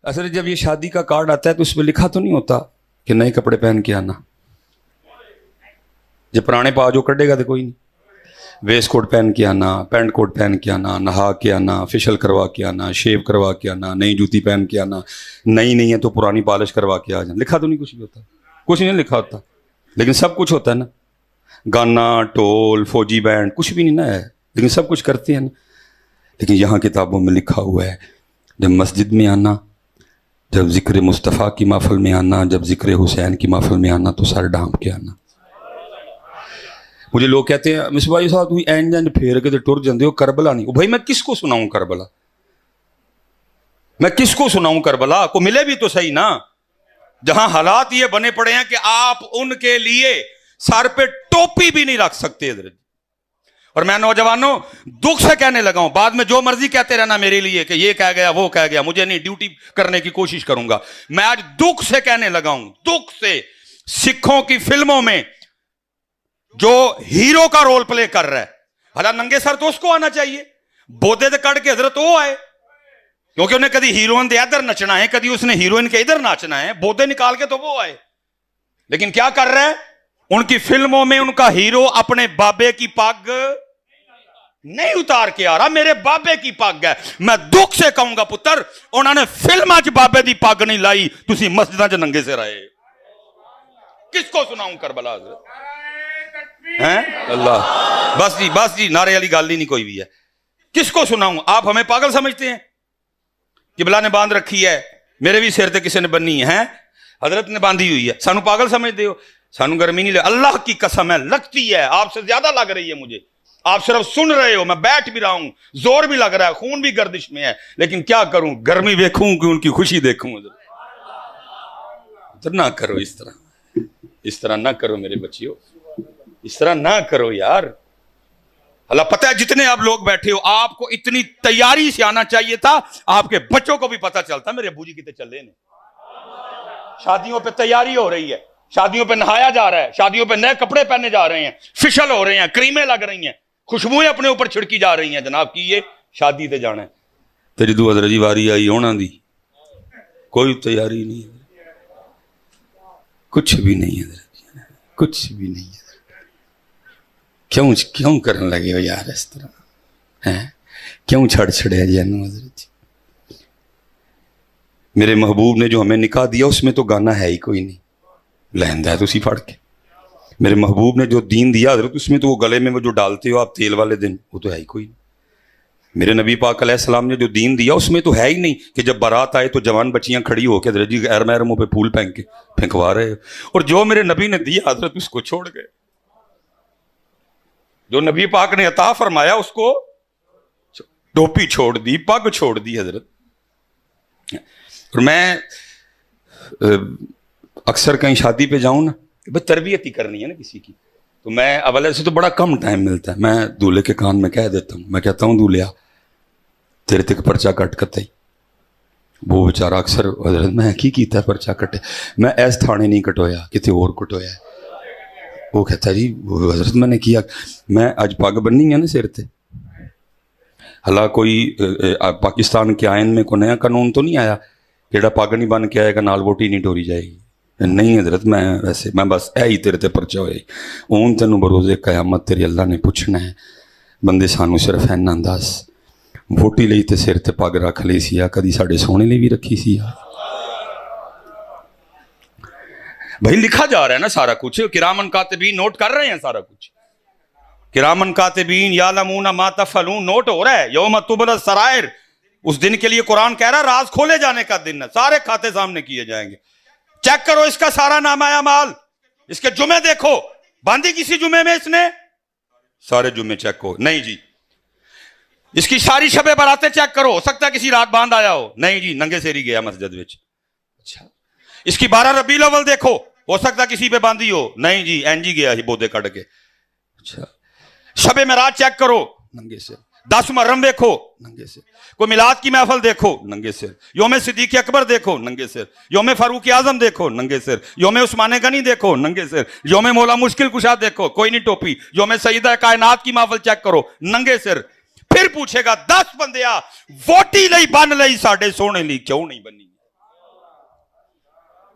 اصل جب یہ شادی کا کارڈ آتا ہے تو اس پہ لکھا تو نہیں ہوتا کہ نئے کپڑے پہن کے آنا. جب پرانے پا جو کٹے گا تو کوئی نہیں. ویسٹ کوٹ پہن کے آنا, پینٹ کوٹ پہن کے آنا, نہا کے آنا, فیشل کروا کے آنا, شیو کروا کے آنا, نئی جوتی پہن کے آنا, نئی نہیں ہے تو پرانی پالش کروا کے آ جانا. لکھا تو نہیں کچھ بھی ہوتا, کچھ نہیں لکھا ہوتا, لیکن سب کچھ ہوتا ہے نا. گانا, ٹول, فوجی بینڈ کچھ بھی نہیں نا ہے, لیکن سب کچھ کرتے ہیں نا. لیکن یہاں کتابوں میں لکھا ہوا ہے جب مسجد میں آنا, جب ذکر مصطفیٰ کی محفل میں آنا, جب ذکر حسین کی محفل میں آنا تو سر ڈھانپ کے آنا. مجھے لوگ کہتے ہیں مصباح صاحب تھی اینج اینج پھیر کے ٹر جاندے ہو, کربلا نہیں. بھائی میں کس کو سناؤں کربلا, میں کس کو سناؤں کربلا؟ کو ملے بھی تو صحیح نا, جہاں حالات یہ بنے پڑے ہیں کہ آپ ان کے لیے سر پہ ٹوپی بھی نہیں رکھ سکتے. اور میں نوجوانوں دکھ سے کہنے لگا ہوں, بعد میں جو مرضی کہتے رہنا میرے لیے کہ یہ کہہ گیا وہ کہہ گیا, مجھے نہیں, ڈیوٹی کرنے کی کوشش کروں گا. میں آج دکھ سے کہنے لگا ہوں, دکھ سے, سکھوں کی فلموں میں جو ہیرو کا رول پلے کر رہا ہے, حالانکہ ننگے سر تو اس کو آنا چاہیے, بودے دے کٹ کے حضرت وہ آئے, کیونکہ انہیں کدی ہیروئن دے ادھر نچنا ہے, کدی اس نے ہیروئن کے ادھر ناچنا ہے, بودے نکال کے تو وہ آئے. لیکن کیا کر رہا ہے, ان کی فلموں میں ان کا ہیرو اپنے بابے کی پگ نہیں اتار کے آ رہا, میرے بابے کی پگ ہے. میں دکھ سے کہوں گا پتر, انہوں نے فلم اج بابے دی پگ نہیں لائی, تسی مسجداں چ ننگے سے رہے. کس کو سناؤں کربلا اللہ؟ بس جی نعرے والی گل ہی نہیں کوئی بھی ہے. کس کو سناؤں؟ آپ ہمیں پاگل سمجھتے ہیں, قبلہ نے باندھ رکھی ہے, میرے بھی سر تے کسی نے بننی ہے, حضرت نے باندھی ہوئی ہے, سانو پاگل سمجھتے ہو؟ سانو گرمی نہیں لگ, اللہ کی قسم ہے لگتی ہے, آپ سے زیادہ لگ رہی ہے مجھے. آپ صرف سن رہے ہو, میں بیٹھ بھی رہا ہوں, زور بھی لگ رہا ہے, خون بھی گردش میں ہے, لیکن کیا کروں, گرمی دیکھوں کہ ان کی خوشی دیکھوں. نہ کرو اس طرح نہ کرو میرے بچیوں, اس طرح نہ کرو یار. اللہ پتہ ہے جتنے آپ لوگ بیٹھے ہو, آپ کو اتنی تیاری سے آنا چاہیے تھا, آپ کے بچوں کو بھی پتہ چلتا میرے ابو جی کتے چلے نے. شادیوں پہ تیاری ہو رہی ہے, شادیوں پہ نہایا جا رہا ہے, شادیوں پہ نئے کپڑے پہنے جا رہے ہیں, فیشل ہو رہے ہیں, کریمیں لگ رہی ہیں, خوشبوئیں اپنے اوپر چھڑکی جا رہی ہیں. جناب کی یہ شادی تے جانا ہے, تیری دو حضرت جی واری آئی ہونا دی, کوئی تیاری نہیں, کچھ بھی نہیں ہے, کچھ بھی نہیں ہے. کیوں کرنے لگے ہو یار اس طرح, کیوں چھڑے جی حضرت؟ میرے محبوب نے جو ہمیں نکاح دیا اس میں تو گانا ہے ہی کوئی نہیں, لہندا ہے تو اسی پھڑ کے. میرے محبوب نے جو دین دیا حضرت اس میں تو وہ گلے میں وہ جو ڈالتے ہو آپ تیل والے دن, وہ تو ہے ہی کوئی نہیں. میرے نبی پاک علیہ السلام نے جو دین دیا اس میں تو ہے ہی نہیں کہ جب بارات آئے تو جوان بچیاں کھڑی ہو کے حضرت جی غیر محرموں پہ پھول پھینکوا رہے. اور جو میرے نبی نے دیا حضرت اس کو چھوڑ گئے, جو نبی پاک نے عطا فرمایا اس کو ٹوپی چھوڑ دی, پگ چھوڑ دی حضرت. اور میں اکثر کہیں شادی پہ جاؤں نا, بھئی تربیت ہی کرنی ہے نا کسی کی, تو میں اول سے تو بڑا کم ٹائم ملتا ہے, میں دولہے کے کان میں کہہ دیتا ہوں, میں کہتا ہوں دولہیا تیرے تک پرچہ کٹ کتے. وہ بیچارہ اکثر حضرت میں کی کیتا ہے پرچہ کٹے, میں ایس تھانے نہیں کٹویا, کتے اور کٹویا ہے. وہ کہتا جی وہ حضرت میں نے کیا, میں آج پگ بننی ہے نا سر تے, حالا کوئی پاکستان کے آئین میں کوئی نیا قانون تو نہیں آیا جیڑا پگ نہیں بن کے آئے گا نال ووٹی نہیں ٹوری جائے گی. نہیں حضرت میں ویسے میں بس اے ہی تیرے تے پرچہ ہوئے, اون تینوں بروزے قیامت تیری اللہ نے پوچھنا ہے. بندے سانو صرف اینا دس, ووٹی لئی تے سر تے پگ رکھ لی سی, کدی ساڈے سونے لئی بھی رکھی سی. بھائی لکھا جا رہا ہے نا سارا کچھ, کرامن کاتبین نوٹ کر رہے ہیں سارا کچھ, کرامن کاتبین یعلمون ما تفعلون نوٹ ہو رہا ہے. یوم تبلی السرائر, اس دن کے لیے قرآن کہہ رہا ہے راز کھولے جانے کا دن ہے, سارے کھاتے سامنے کیے جائیں گے. چیک کرو اس کا سارا نامہ اعمال, اس کے جمعے دیکھو, باندھی کسی جمعے میں اس نے, سارے جمعے چیک کرو, نہیں جی. اس کی ساری شب براتیں چیک کرو, ہو سکتا ہے کسی رات باندھ آیا ہو, نہیں جی ننگے سیری گیا مسجد وچ. اچھا اس کی 12 ربیع الاول دیکھو, ہو سکتا کسی پہ باندھی ہو, نہیں جی اینجی گیا ہی بودے کٹ کے. اچھا شب معراج چیک کرو, ننگے سے. 10 محرم دیکھو, ننگے سے. کوئی میلاد کی محفل دیکھو, ننگے سر. یوم صدیق اکبر دیکھو, ننگے سر. یوم فاروق اعظم دیکھو, ننگے سر. یوم عثمان غنی دیکھو, ننگے سر. یوم مولا مشکل کشا دیکھو, کوئی نہیں ٹوپی. یوم سیدہ کائنات کی محفل چیک کرو, ننگے سر. پھر پوچھے گا 10 بندیا ووٹی لئی بن لئی ساڈے سونے لی کیوں نہیں بنی؟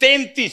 33,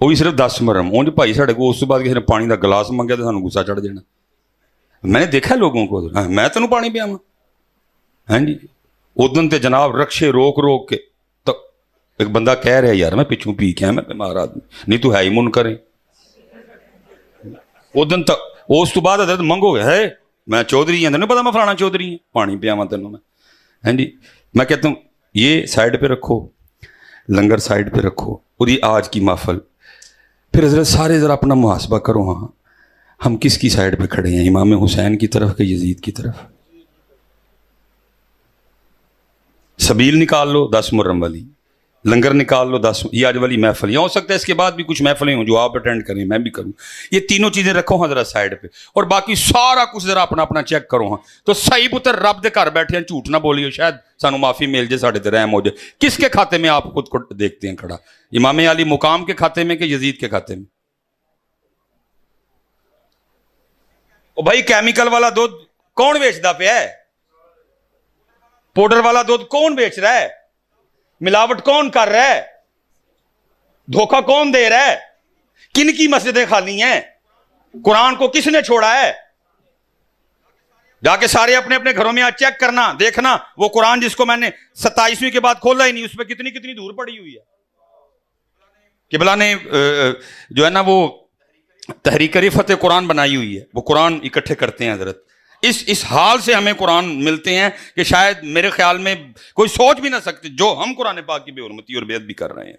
وہ بھی صرف 10 محرم. اونج بھائی ساڈے کو اس تو بعد کسی نے پانی کا گلاس منگیا تو سانوں غصہ چڑھ جانا. میں نے دیکھا لوگوں کو, میں تینوں پانی پیاواں. ہاں جی, ادن تے جناب رکشے روک روک کے تو ایک بندہ کہہ رہا یار میں پچھوں پی کے میں بیمار آدمی, نہیں تو ہے ہی من کرے. ادن تک اس تو بعد حضرت منگو گے ہے میں چودھری ہوں, تینوں پتا میں فلانا چودھری ہوں, پانی پیاواں تینوں میں. ہاں جی, میں کہتا ہوں یہ سائڈ پہ رکھو, لنگر سائڈ پہ رکھو, اور یہ آج کی محفل. پھر حضرت سارے ذرا اپنا محاسبہ کرو, ہاں ہم کس کی سائڈ پہ کھڑے ہیں, امام حسین کی طرف کہ یزید کی طرف؟ سبیل نکال لو 10 محرم والی, لنگر نکال لو 10, یہ آج والی محفل. یہ ہو سکتا ہے اس کے بعد بھی کچھ محفلیں ہوں جو آپ اٹینڈ کریں, میں بھی کروں. یہ تینوں چیزیں رکھو ہاں ذرا سائڈ پہ, اور باقی سارا کچھ ذرا اپنا اپنا چیک کرو. ہاں تو صحیح پتر رب دے گھر بیٹھے ہیں, جھوٹ نہ بولیو, شاید سانو معافی مل جائے, ساڈے تے رحم ہو جائے. کس کے کھاتے میں آپ خود کو دیکھتے ہیں کھڑا, امام علی مقام کے کھاتے میں کہ یزید کے کھاتے میں؟ او بھائی کیمیکل والا دودھ کون بیچتا پیا ہے؟ پاؤڈر والا دودھ کون بیچ رہا ہے؟ ملاوٹ کون کر رہا ہے؟ دھوکہ کون دے رہا ہے؟ کن کی مسجدیں خالی ہیں؟ قرآن کو کس نے چھوڑا ہے؟ جا کے سارے اپنے اپنے گھروں میں چیک کرنا, دیکھنا وہ قرآن جس کو میں نے 27ویں کے بعد کھولا ہی نہیں, اس پہ کتنی دور پڑی ہوئی ہے. قبلہ نے جو ہے نا وہ تحریک رفعت قرآن بنائی ہوئی ہے, وہ قرآن اکٹھے کرتے ہیں حضرت. اس حال سے ہمیں قرآن ملتے ہیں کہ شاید میرے خیال میں کوئی سوچ بھی نہ سکتے جو ہم قرآن پاک کی بے حرمتی اور بیعت بھی کر رہے ہیں.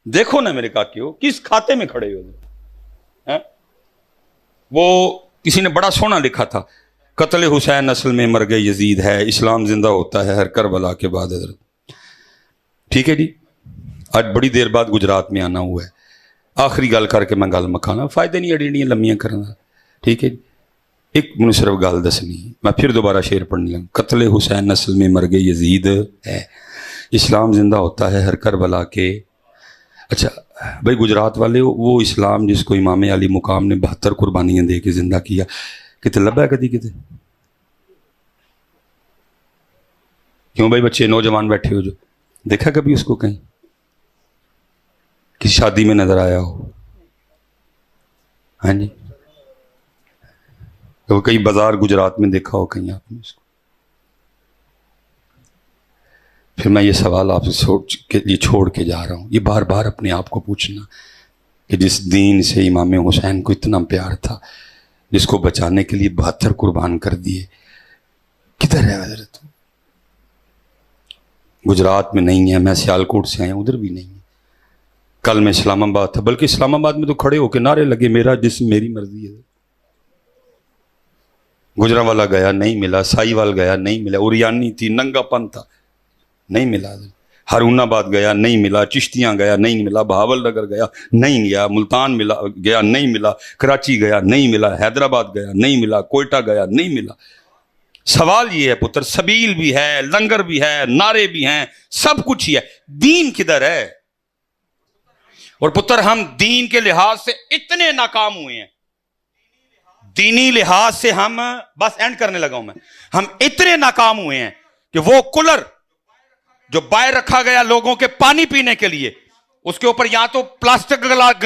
دیکھو نا میرے کاکیو کس کھاتے میں کھڑے ہو. وہ کسی نے بڑا سونا لکھا تھا, قتل حسین اصل میں مرگ یزید ہے, اسلام زندہ ہوتا ہے ہر کربلا کے بعد. حضرت ٹھیک ہے جی, آج بڑی دیر بعد گجرات میں آنا ہوا ہے, آخری گل کر کے میں گل مکھانا, فائدے نہیں اڑیڑیاں لمیاں کرنا. ٹھیک ہے جی, ایک منو صرف گل دسنی, میں پھر دوبارہ شعر پڑھنے لگا. قتل حسین اصل میں مرگ یزید ہے, اسلام زندہ ہوتا ہے ہر کربلا کے. اچھا بھائی گجرات والے وہ اسلام جس کو امام علی مقام نے 72 قربانیاں دے کے زندہ کیا, کتے لبا ہے کدی کتے؟ کیوں بھائی بچے نوجوان بیٹھے ہو جو دیکھا کبھی اس کو کہیں کسی شادی میں نظر آیا ہو؟ ہاں جی, تو کئی بازار گجرات میں دیکھا ہو کہیں آپ نے اس کو؟ پھر میں یہ سوال آپ سے چھوڑ کے جا رہا ہوں, یہ بار بار اپنے آپ کو پوچھنا کہ جس دین سے امام حسین کو اتنا پیار تھا, جس کو بچانے کے لیے 72 قربان کر دیے, کدھر ہے حضرت؟ گجرات میں نہیں ہے, میں سیالکوٹ سے آیا ہوں, ادھر بھی نہیں ہے. کل میں اسلام آباد تھا, بلکہ اسلام آباد میں تو کھڑے ہو کے نعرے لگے میرا جسم میری مرضی ہے. گجرانوالہ گیا نہیں ملا, سائی وال گیا نہیں ملا, اوریانی تھی, ننگا پن تھا نہیں ملا, ہارون آباد گیا نہیں ملا, چشتیاں گیا نہیں ملا, بہاول نگر گیا نہیں گیا, ملتان گیا نہیں ملا, کراچی گیا نہیں ملا, حیدرآباد گیا نہیں ملا, کوئٹہ گیا نہیں ملا. سوال یہ ہے پتر, سبیل بھی ہے, لنگر بھی ہے, نعرے بھی ہیں, سب کچھ ہی ہے, دین کدھر ہے؟ اور پتر ہم دین کے لحاظ سے اتنے ناکام ہوئے ہیں, دینی لحاظ سے ہم, بس اینڈ کرنے لگا ہوں میں, ہم اتنے ناکام ہوئے ہیں کہ وہ کولر جو باہر رکھا گیا لوگوں کے پانی پینے کے لیے, اس کے اوپر یا تو پلاسٹک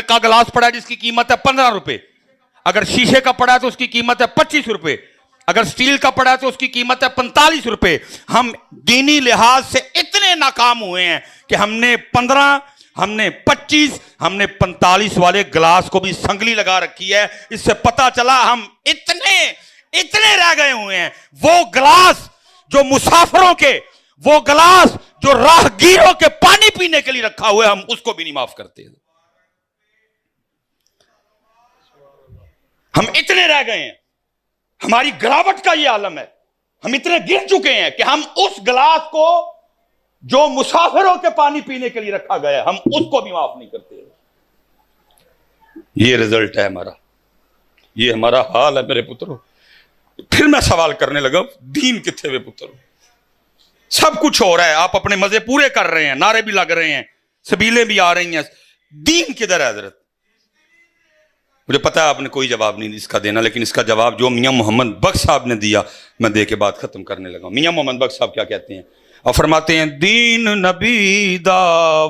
کا گلاس پڑا ہے جس کی قیمت ہے 15 روپے, اگر شیشے کا پڑا ہے تو اس کی قیمت ہے 25 روپے, اگر سٹیل کا پڑا ہے تو اس کی قیمت ہے 45 روپے. ہم دینی لحاظ سے اتنے ناکام ہوئے ہیں کہ ہم نے 15, ہم نے 25, ہم نے 45 والے گلاس کو بھی سنگلی لگا رکھی ہے. اس سے پتا چلا ہم اتنے رہ گئے ہوئے ہیں. وہ گلاس جو مسافروں کے, وہ گلاس جو راہگیروں کے پانی پینے کے لیے رکھا ہوا ہے, ہم اس کو بھی نہیں معاف کرتے. ہم اتنے رہ گئے ہیں, ہماری گراوٹ کا یہ عالم ہے, ہم اتنے گر چکے ہیں کہ ہم اس گلاس کو جو مسافروں کے پانی پینے کے لیے رکھا گیا ہے, ہم اس کو بھی معاف نہیں کرتے. یہ رزلٹ ہے ہمارا, یہ ہمارا حال ہے میرے پترو. پھر میں سوال کرنے لگا, دین کتنے ہوئے پترو؟ سب کچھ ہو رہا ہے, آپ اپنے مزے پورے کر رہے ہیں, نعرے بھی لگ رہے ہیں, سبیلیں بھی آ رہی ہیں, دین کدھر ہے حضرت؟ مجھے پتا ہے آپ نے کوئی جواب نہیں اس کا دینا, لیکن اس کا جواب جو میاں محمد بخش صاحب نے دیا میں دے کے بات ختم کرنے لگا. میاں محمد بخش صاحب کیا کہتے ہیں؟ اور فرماتے ہیں دین نبی دا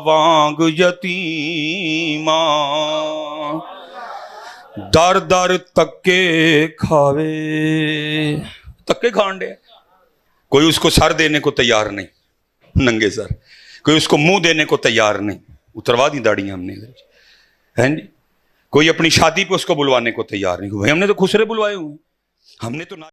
وانگ یتیماں در در تکے کھاوے، تکے کھانڈے، کوئی اس کو سر دینے کو تیار نہیں، ننگے سر، کوئی اس کو منہ دینے کو تیار نہیں، اتروا دی داڑیاں ہم نے ہیں جی، کوئی اپنی شادی پہ اس کو بلوانے کو تیار نہیں، ہم نے تو خسرے بلوائے ہوئے، ہم نے تو